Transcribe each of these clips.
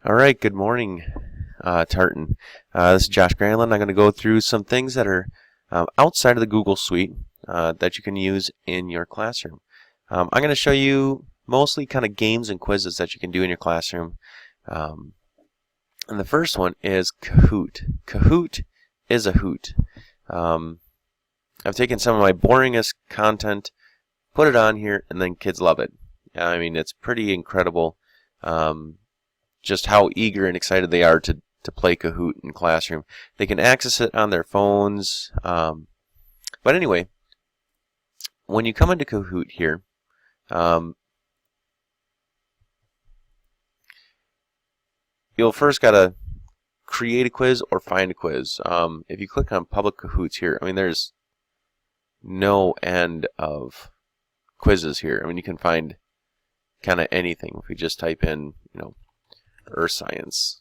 All right, good morning, Tartan. This is Josh Granlund. I'm going to go through some things that are outside of the Google Suite that you can use in your classroom. I'm going to show you mostly kind of games and quizzes that you can do in your classroom. And the first one is Kahoot. Kahoot is a hoot. I've taken some of my boringest content, put it on here, and then kids love it. I mean, it's pretty incredible. Just how eager and excited they are to play Kahoot in classroom. They can access it on their phones. But anyway, when you come into Kahoot here, you'll first got to create a quiz or find a quiz. If you click on public Kahoots here, I mean, there's no end of quizzes here. I mean, you can find kind of anything. If we just type in, Earth Science.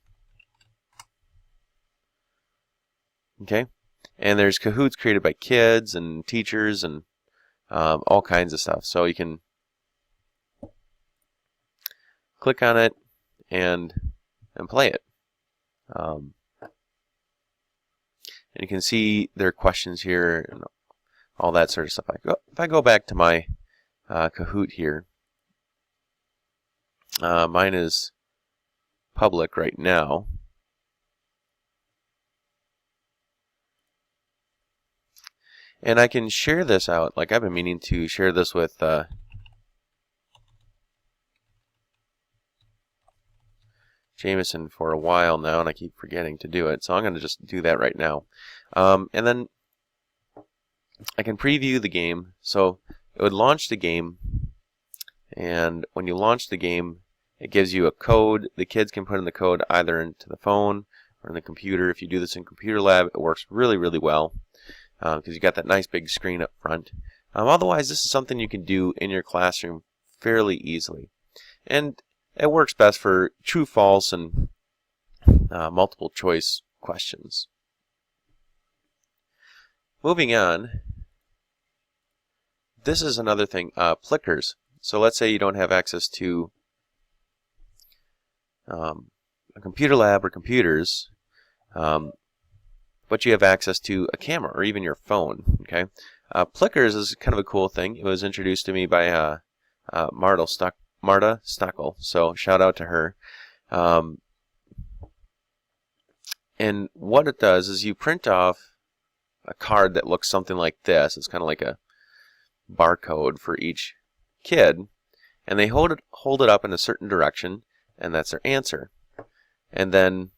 Okay, and there's Kahoots created by kids and teachers and all kinds of stuff. So you can click on it and play it. And you can see there are questions here and all that sort of stuff. If I go back to my Kahoot here, mine is public right now. And I can share this out, like I've been meaning to share this with Jameson for a while now, and I keep forgetting to do it. So I'm going to just do that right now. And then I can preview the game. So it would launch the game, and when you launch the game, it gives you a code. The kids can put in the code either into the phone or in the computer. If you do this in Computer Lab, it works really, really well because you got that nice big screen up front. Otherwise, this is something you can do in your classroom fairly easily. And it works best for true, false, and multiple choice questions. Moving on, this is another thing, Plickers. So let's say you don't have access to a computer lab or computers, but you have access to a camera or even your phone. Okay, Plickers is kind of a cool thing. It was introduced to me by Marta Stockel, so shout out to her. And what it does is you print off a card that looks something like this. It's kind of like a barcode for each kid, and they hold it up in a certain direction, and that's their answer. And then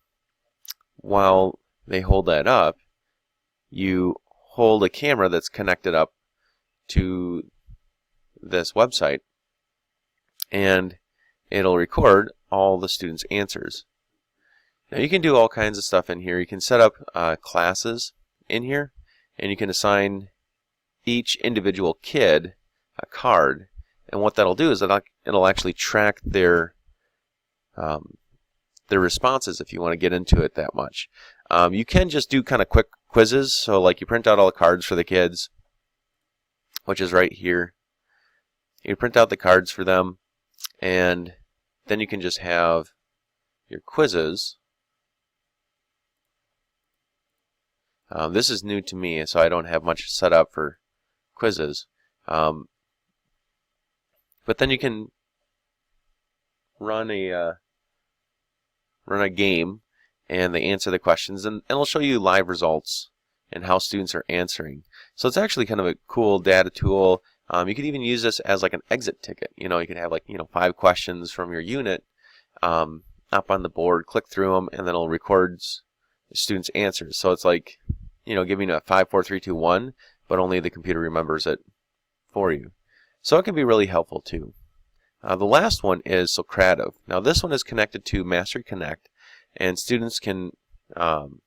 while they hold that up, you hold a camera that's connected up to this website, and it'll record all the students' answers. Now you can do all kinds of stuff in here. You can set up classes in here, and you can assign each individual kid a card. And what that'll do is it'll actually track their responses if you want to get into it that much. You can just do kind of quick quizzes. So like you print out all the cards for the kids, which is right here. You print out the cards for them, and then you can just have your quizzes. This is new to me, so I don't have much set up for quizzes. But then you can run a game, and they answer the questions, and it'll show you live results and how students are answering. So it's actually kind of a cool data tool. You could even use this as like an exit ticket. You could have 5 questions from your unit up on the board, click through them, and then it'll record the students' answers. So it's like, giving a 5, 4, 3, 2, 1, but only the computer remembers it for you. So it can be really helpful too. The last one is Socrative. Now this one is connected to Mastery Connect, and students can they'll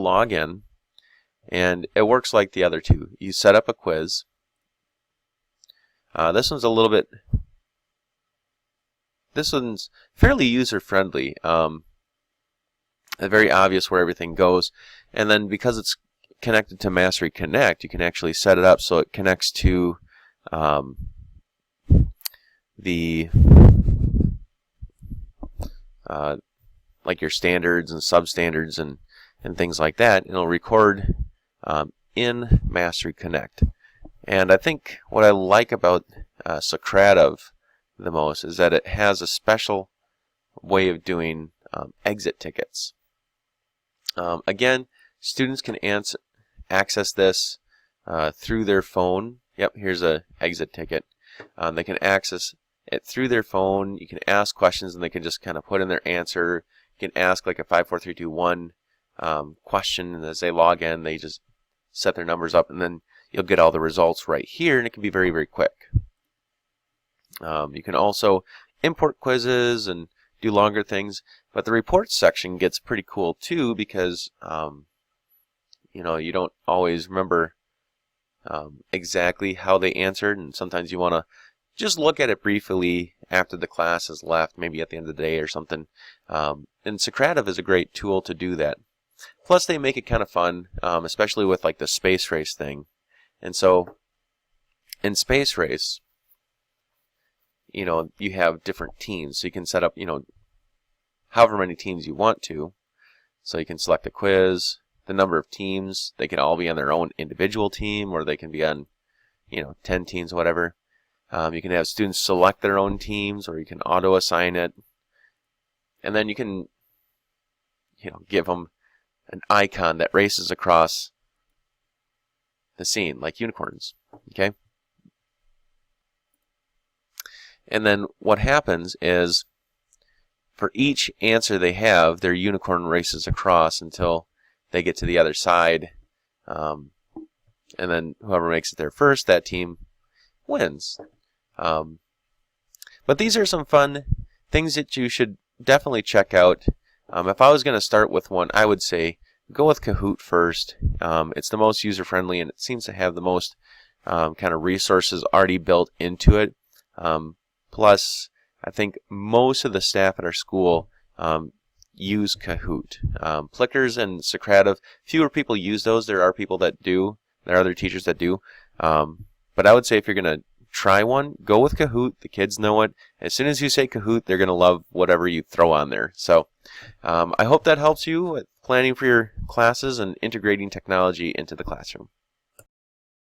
log in, and it works like the other two. You set up a quiz. This one's fairly user-friendly. Very obvious where everything goes, and then because it's connected to Mastery Connect, you can actually set it up so it connects to the like your standards and substandards and things like that. It'll record in Mastery Connect. And I think what I like about Socrative the most is that it has a special way of doing exit tickets. Again, students can access this through their phone. Yep, here's a exit ticket. They can access it through their phone. You can ask questions and they can just kind of put in their answer. You can ask like a 5, 4, 3, 2, 1 question, and as they log in, they just set their numbers up, and then you'll get all the results right here, and it can be very, very quick. You can also import quizzes and do longer things, but the reports section gets pretty cool too, because you know, you don't always remember exactly how they answered, and sometimes you want to just look at it briefly after the class has left, maybe at the end of the day or something. And Socrative is a great tool to do that. Plus, they make it kind of fun, especially with like the space race thing. And so, in space race, you know, you have different teams, so you can set up, you know, however many teams you want to. So you can select a quiz, the number of teams. They can all be on their own individual team, or they can be on, you know, 10 teams, whatever. You can have students select their own teams, or you can auto-assign it. And then you can, you know, give them an icon that races across the scene, like unicorns. Okay? And then what happens is, for each answer they have, their unicorn races across until they get to the other side. And then whoever makes it there first, that team wins. But these are some fun things that you should definitely check out. If I was going to start with one, I would say go with Kahoot first. It's the most user-friendly, and it seems to have the most kind of resources already built into it. Plus, I think most of the staff at our school use Kahoot. Plickers and Socrative, fewer people use those. There are people that do. There are other teachers that do. But I would say if you're going to try one, go with Kahoot. The kids know it. As soon as you say Kahoot, they're going to love whatever you throw on there. So I hope that helps you with planning for your classes and integrating technology into the classroom.